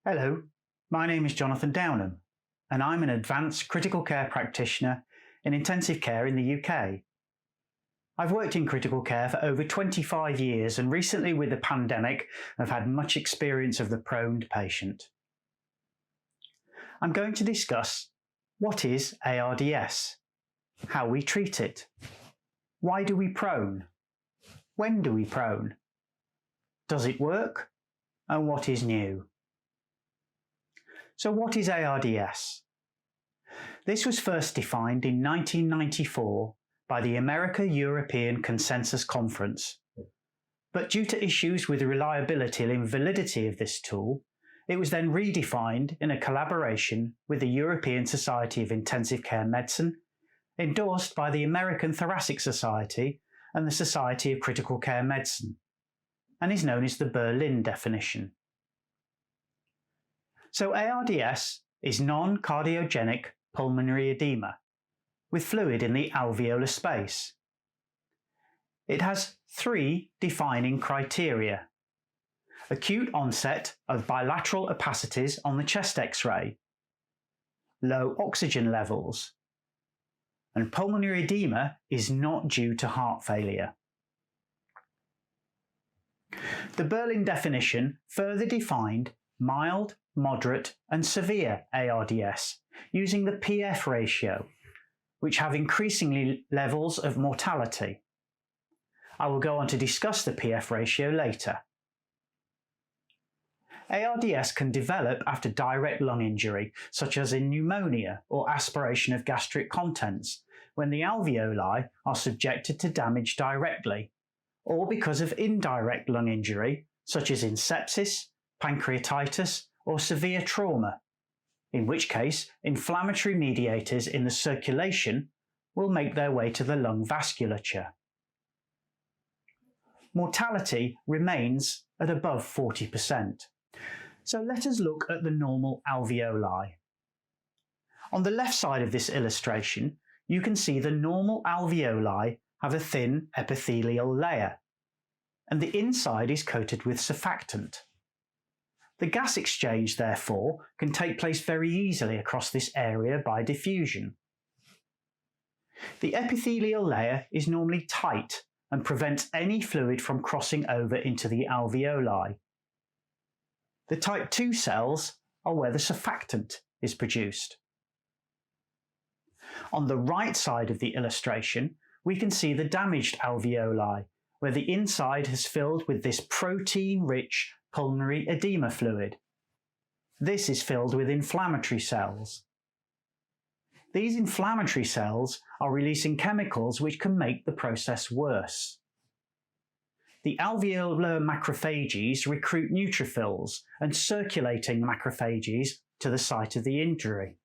Hello, my name is Jonathan Downham, and I'm an advanced critical care practitioner in intensive care in the UK. I've worked in critical care for over 25 years, and recently with the pandemic, I've had much experience of the proned patient. I'm going to discuss what is ARDS, how we treat it, why do we prone, when do we prone, does it work, and what is new. So what is ARDS? This was first defined in 1994 by the America-European Consensus Conference, but due to issues with the reliability and validity of this tool, it was then redefined in a collaboration with the European Society of Intensive Care Medicine, endorsed by the American Thoracic Society and the Society of Critical Care Medicine, and is known as the Berlin definition. So ARDS is non-cardiogenic pulmonary edema with fluid in the alveolar space. It has three defining criteria: acute onset of bilateral opacities on the chest X-ray, low oxygen levels, and pulmonary edema is not due to heart failure. The Berlin definition further defined mild, moderate and severe ARDS using the PF ratio, which have increasingly levels of mortality. I will go on to discuss the PF ratio later. ARDS can develop after direct lung injury, such as in pneumonia or aspiration of gastric contents, when the alveoli are subjected to damage directly, or because of indirect lung injury, such as in sepsis, pancreatitis, or severe trauma, in which case inflammatory mediators in the circulation will make their way to the lung vasculature. Mortality remains at above 40%. So let us look at the normal alveoli. On the left side of this illustration, you can see the normal alveoli have a thin epithelial layer, and the inside is coated with surfactant. The gas exchange, therefore, can take place very easily across this area by diffusion. The epithelial layer is normally tight and prevents any fluid from crossing over into the alveoli. The type 2 cells are where the surfactant is produced. On the right side of the illustration, we can see the damaged alveoli, where the inside has filled with this protein-rich pulmonary edema fluid. This is filled with inflammatory cells. These inflammatory cells are releasing chemicals which can make the process worse. The alveolar macrophages recruit neutrophils and circulating macrophages to the site of the injury.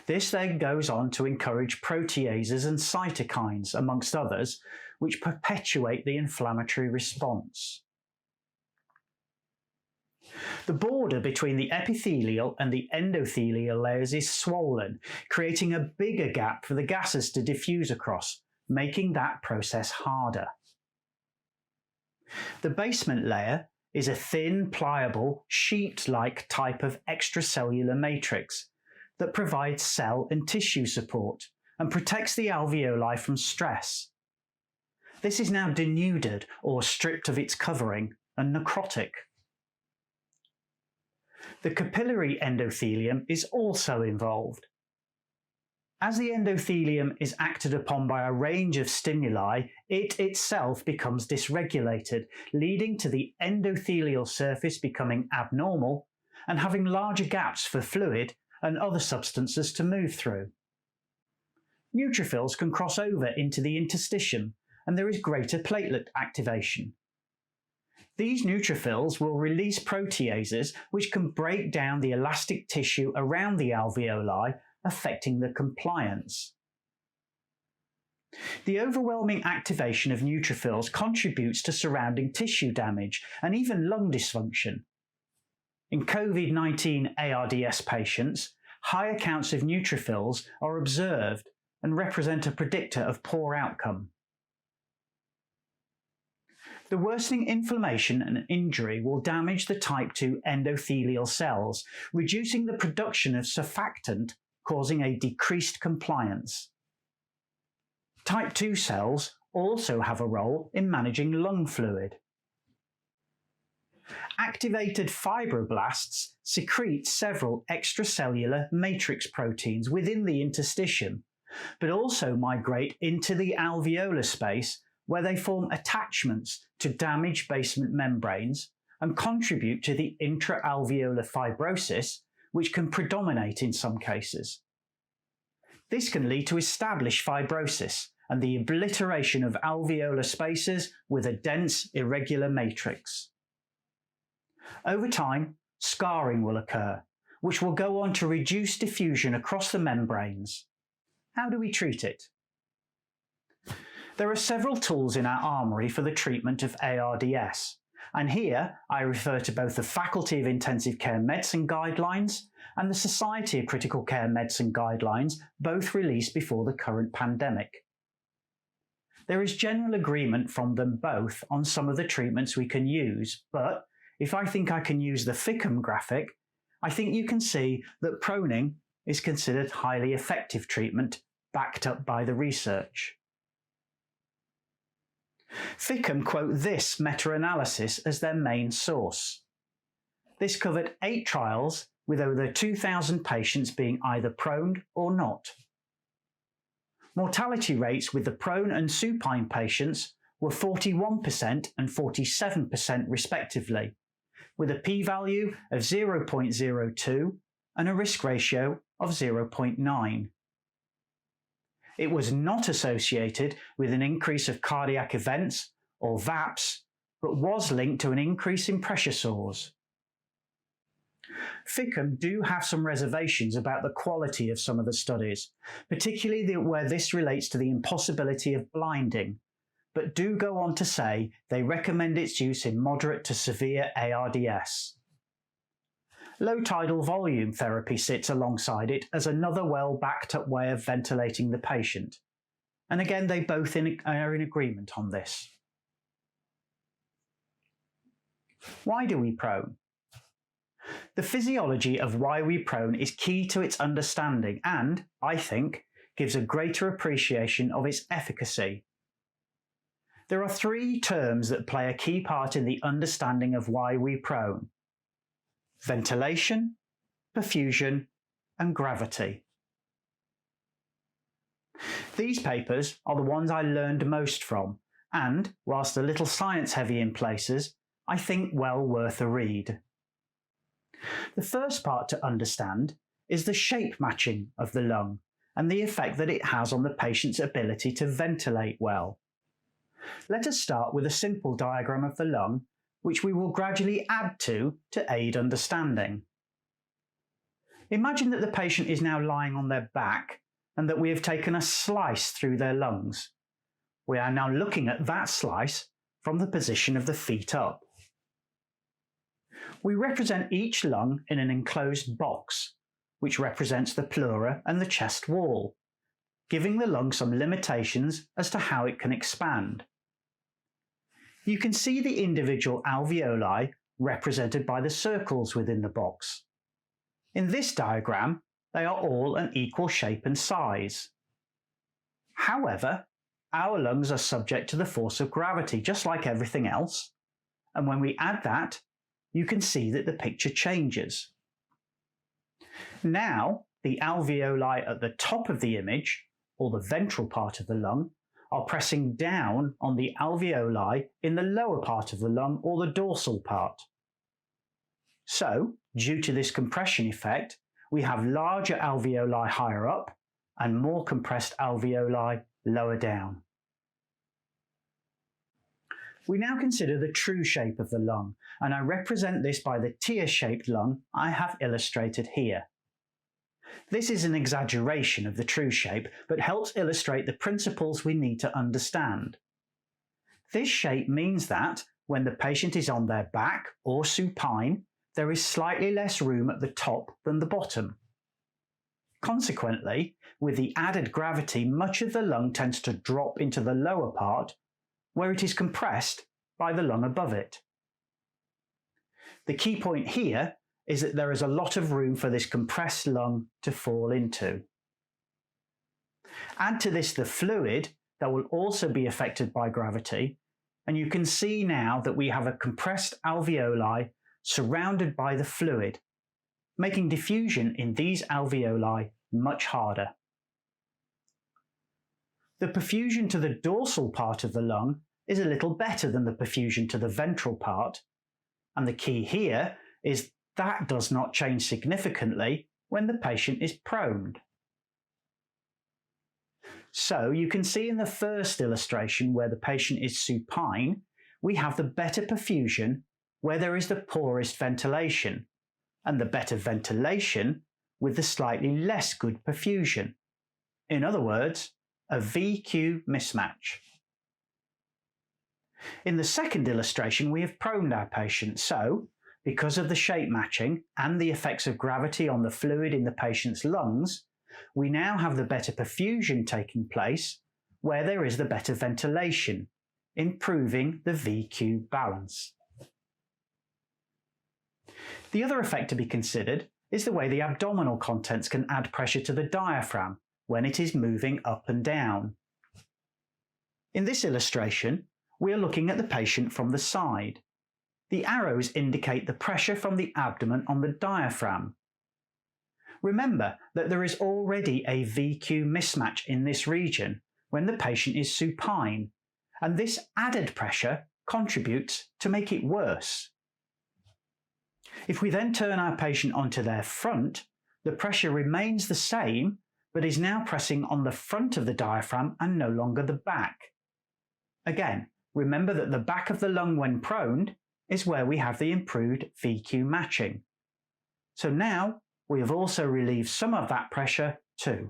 This then goes on to encourage proteases and cytokines, amongst others, which perpetuate the inflammatory response. The border between the epithelial and the endothelial layers is swollen, creating a bigger gap for the gases to diffuse across, making that process harder. The basement layer is a thin, pliable, sheet-like type of extracellular matrix that provides cell and tissue support and protects the alveoli from stress. This is now denuded or stripped of its covering and necrotic. The capillary endothelium is also involved. As the endothelium is acted upon by a range of stimuli, it itself becomes dysregulated, leading to the endothelial surface becoming abnormal and having larger gaps for fluid and other substances to move through. Neutrophils can cross over into the interstitium, and there is greater platelet activation. These neutrophils will release proteases which can break down the elastic tissue around the alveoli, affecting the compliance. The overwhelming activation of neutrophils contributes to surrounding tissue damage and even lung dysfunction. In COVID-19 ARDS patients, high counts of neutrophils are observed and represent a predictor of poor outcome. The worsening inflammation and injury will damage the type 2 endothelial cells, reducing the production of surfactant, causing a decreased compliance. Type 2 cells also have a role in managing lung fluid. Activated fibroblasts secrete several extracellular matrix proteins within the interstitium, but also migrate into the alveolar space where they form attachments to damaged basement membranes and contribute to the intraalveolar fibrosis, which can predominate in some cases. This can lead to established fibrosis and the obliteration of alveolar spaces with a dense, irregular matrix. Over time, scarring will occur, which will go on to reduce diffusion across the membranes. How do we treat it? There are several tools in our armoury for the treatment of ARDS, and here I refer to both the Faculty of Intensive Care Medicine guidelines and the Society of Critical Care Medicine guidelines, both released before the current pandemic. There is general agreement from them both on some of the treatments we can use, but if I think I can use the FICM graphic, I think you can see that proning is considered highly effective treatment backed up by the research. FICM quote this meta-analysis as their main source. This covered 8 trials with over 2,000 patients being either proned or not. Mortality rates with the prone and supine patients were 41% and 47% respectively, with a p-value of 0.02 and a risk ratio of 0.9. It was not associated with an increase of cardiac events or VAPs, but was linked to an increase in pressure sores. FICM do have some reservations about the quality of some of the studies, particularly where this relates to the impossibility of blinding, but do go on to say they recommend its use in moderate to severe ARDS. Low tidal volume therapy sits alongside it as another well backed up way of ventilating the patient, and again they both are in agreement on this. Why do we prone? The physiology of why we prone is key to its understanding and, I think, gives a greater appreciation of its efficacy. There are 3 terms that play a key part in the understanding of why we prone: ventilation, perfusion, and gravity. These papers are the ones I learned most from, and, whilst a little science heavy in places, I think well worth a read. The first part to understand is the shape matching of the lung and the effect that it has on the patient's ability to ventilate well. Let us start with a simple diagram of the lung, which we will gradually add to aid understanding. Imagine that the patient is now lying on their back and that we have taken a slice through their lungs. We are now looking at that slice from the position of the feet up. We represent each lung in an enclosed box, which represents the pleura and the chest wall, giving the lung some limitations as to how it can expand. You can see the individual alveoli represented by the circles within the box. In this diagram, they are all an equal shape and size. However, our lungs are subject to the force of gravity, just like everything else, and when we add that, you can see that the picture changes. Now, the alveoli at the top of the image, or the ventral part of the lung, are pressing down on the alveoli in the lower part of the lung, or the dorsal part. So, due to this compression effect, we have larger alveoli higher up and more compressed alveoli lower down. We now consider the true shape of the lung, and I represent this by the tear-shaped lung I have illustrated here. This is an exaggeration of the true shape, but helps illustrate the principles we need to understand. This shape means that, when the patient is on their back or supine, there is slightly less room at the top than the bottom. Consequently, with the added gravity, much of the lung tends to drop into the lower part, where it is compressed by the lung above it. The key point here is that there is a lot of room for this compressed lung to fall into. Add to this the fluid that will also be affected by gravity, and you can see now that we have a compressed alveoli surrounded by the fluid, making diffusion in these alveoli much harder. The perfusion to the dorsal part of the lung is a little better than the perfusion to the ventral part, and the key here is that does not change significantly when the patient is proned. So you can see in the first illustration where the patient is supine, we have the better perfusion where there is the poorest ventilation, and the better ventilation with the slightly less good perfusion. In other words, a VQ mismatch. In the second illustration, we have proned our patient, so because of the shape matching and the effects of gravity on the fluid in the patient's lungs, we now have the better perfusion taking place where there is the better ventilation, improving the VQ balance. The other effect to be considered is the way the abdominal contents can add pressure to the diaphragm when it is moving up and down. In this illustration, we are looking at the patient from the side. The arrows indicate the pressure from the abdomen on the diaphragm. Remember that there is already a VQ mismatch in this region when the patient is supine, and this added pressure contributes to make it worse. If we then turn our patient onto their front, the pressure remains the same, but is now pressing on the front of the diaphragm and no longer the back. Again, remember that the back of the lung when proned is where we have the improved VQ matching. So now we have also relieved some of that pressure too.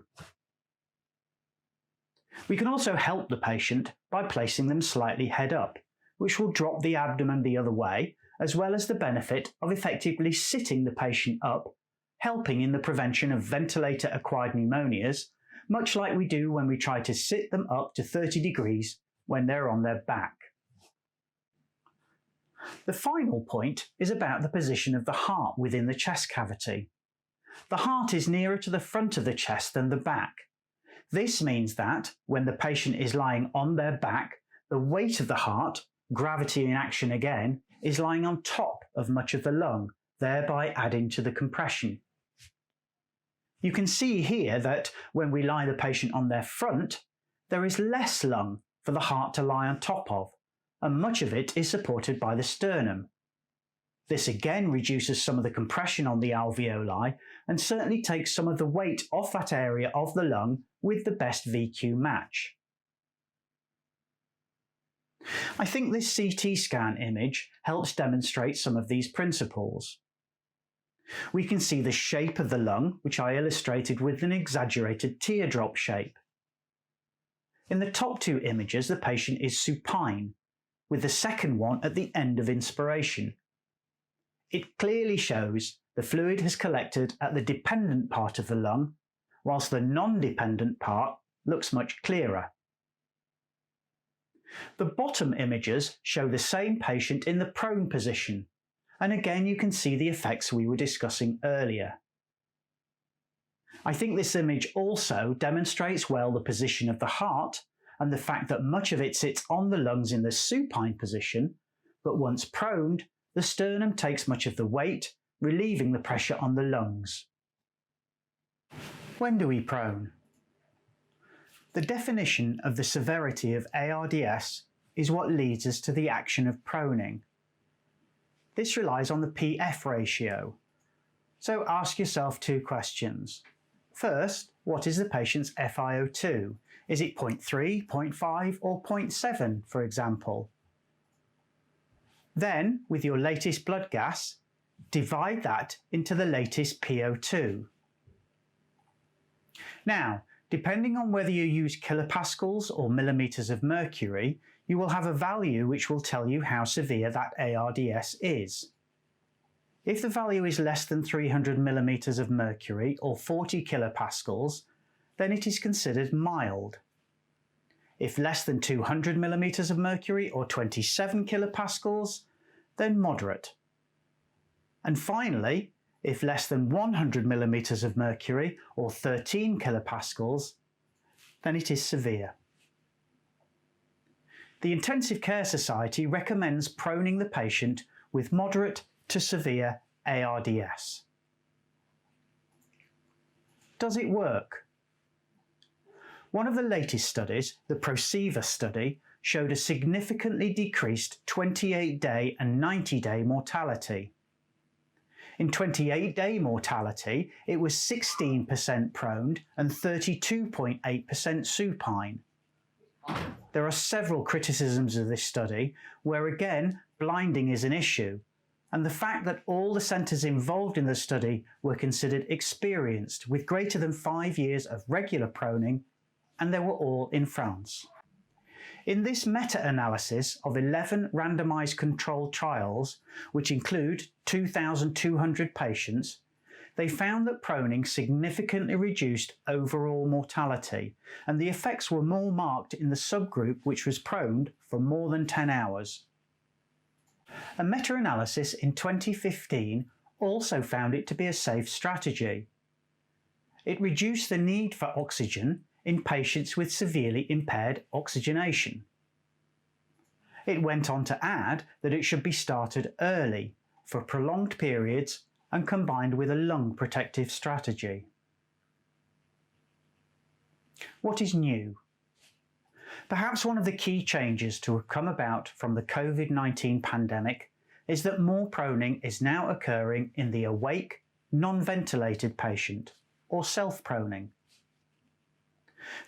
We can also help the patient by placing them slightly head up, which will drop the abdomen the other way, as well as the benefit of effectively sitting the patient up, helping in the prevention of ventilator-acquired pneumonias, much like we do when we try to sit them up to 30 degrees when they're on their back. The final point is about the position of the heart within the chest cavity. The heart is nearer to the front of the chest than the back. This means that, when the patient is lying on their back, the weight of the heart, gravity in action again, is lying on top of much of the lung, thereby adding to the compression. You can see here that when we lie the patient on their front, there is less lung for the heart to lie on top of, and much of it is supported by the sternum. This again reduces some of the compression on the alveoli and certainly takes some of the weight off that area of the lung with the best VQ match. I think this CT scan image helps demonstrate some of these principles. We can see the shape of the lung, which I illustrated with an exaggerated teardrop shape. In the top two images, the patient is supine, with the second one at the end of inspiration. It clearly shows the fluid has collected at the dependent part of the lung, whilst the non-dependent part looks much clearer. The bottom images show the same patient in the prone position, and again you can see the effects we were discussing earlier. I think this image also demonstrates well the position of the heart and the fact that much of it sits on the lungs in the supine position, but once proned, the sternum takes much of the weight, relieving the pressure on the lungs. When do we prone? The definition of the severity of ARDS is what leads us to the action of proning. This relies on the PF ratio. So ask yourself two questions. First, what is the patient's FiO2? Is it 0.3, 0.5 or 0.7, for example? Then, with your latest blood gas, divide that into the latest PO2. Now, depending on whether you use kilopascals or millimeters of mercury, you will have a value which will tell you how severe that ARDS is. If the value is less than 300 millimeters of mercury or 40 kilopascals, then it is considered mild. If less than 200 millimeters of mercury or 27 kilopascals, then moderate. And finally, if less than 100 millimeters of mercury or 13 kilopascals, then it is severe. The Intensive Care Society recommends proning the patient with moderate to severe ARDS. Does it work? One of the latest studies, the PROCEIVA study, showed a significantly decreased 28-day and 90-day mortality. In 28-day mortality, it was 16% proned and 32.8% supine. There are several criticisms of this study where, again, blinding is an issue, and the fact that all the centres involved in the study were considered experienced with greater than 5 years of regular proning, and they were all in France. In this meta-analysis of 11 randomised controlled trials, which include 2,200 patients, they found that proning significantly reduced overall mortality, and the effects were more marked in the subgroup which was proned for more than 10 hours. A meta-analysis in 2015 also found it to be a safe strategy. It reduced the need for oxygen in patients with severely impaired oxygenation. It went on to add that it should be started early, for prolonged periods, and combined with a lung protective strategy. What is new? Perhaps one of the key changes to have come about from the COVID-19 pandemic is that more proning is now occurring in the awake, non-ventilated patient, or self-proning.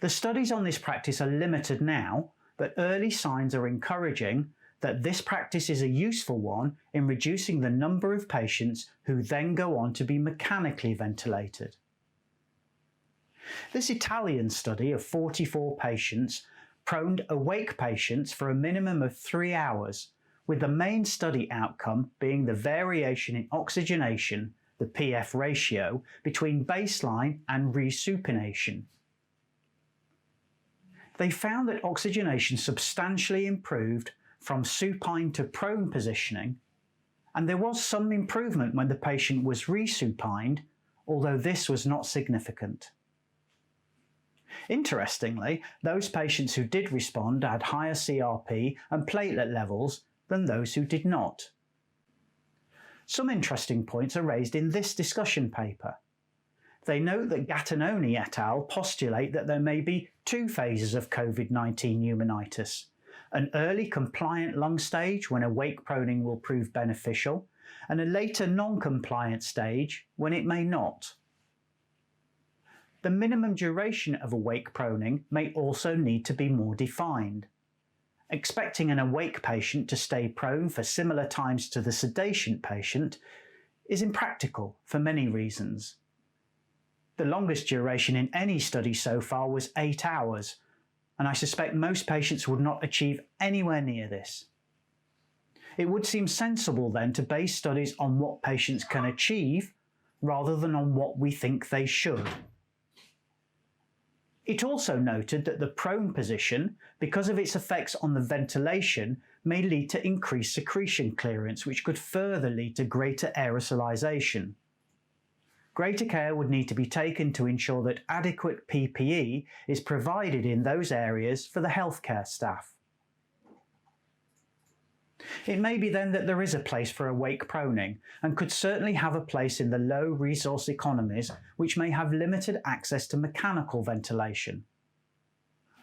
The studies on this practice are limited now, but early signs are encouraging that this practice is a useful one in reducing the number of patients who then go on to be mechanically ventilated. This Italian study of 44 patients proned awake patients for a minimum of 3 hours, with the main study outcome being the variation in oxygenation, the PF ratio, between baseline and resupination. They found that oxygenation substantially improved from supine to prone positioning, and there was some improvement when the patient was resupined, although this was not significant. Interestingly, those patients who did respond had higher CRP and platelet levels than those who did not. Some interesting points are raised in this discussion paper. They note that Gattinoni et al. Postulate that there may be 2 phases of COVID-19 pneumonitis: an early compliant lung stage when awake proning will prove beneficial, and a later non-compliant stage when it may not. The minimum duration of awake proning may also need to be more defined. Expecting an awake patient to stay prone for similar times to the sedation patient is impractical for many reasons. The longest duration in any study so far was 8 hours, and I suspect most patients would not achieve anywhere near this. It would seem sensible then to base studies on what patients can achieve rather than on what we think they should. It also noted that the prone position, because of its effects on the ventilation, may lead to increased secretion clearance, which could further lead to greater aerosolization. Greater care would need to be taken to ensure that adequate PPE is provided in those areas for the healthcare staff. It may be then that there is a place for awake proning, and could certainly have a place in the low resource economies which may have limited access to mechanical ventilation.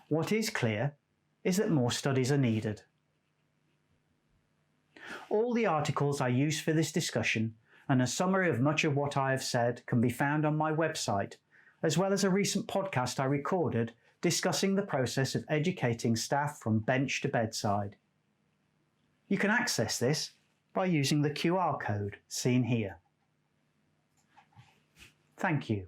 What is clear is that more studies are needed. All the articles I used for this discussion and a summary of much of what I have said can be found on my website, as well as a recent podcast I recorded discussing the process of educating staff from bench to bedside. You can access this by using the QR code seen here. Thank you.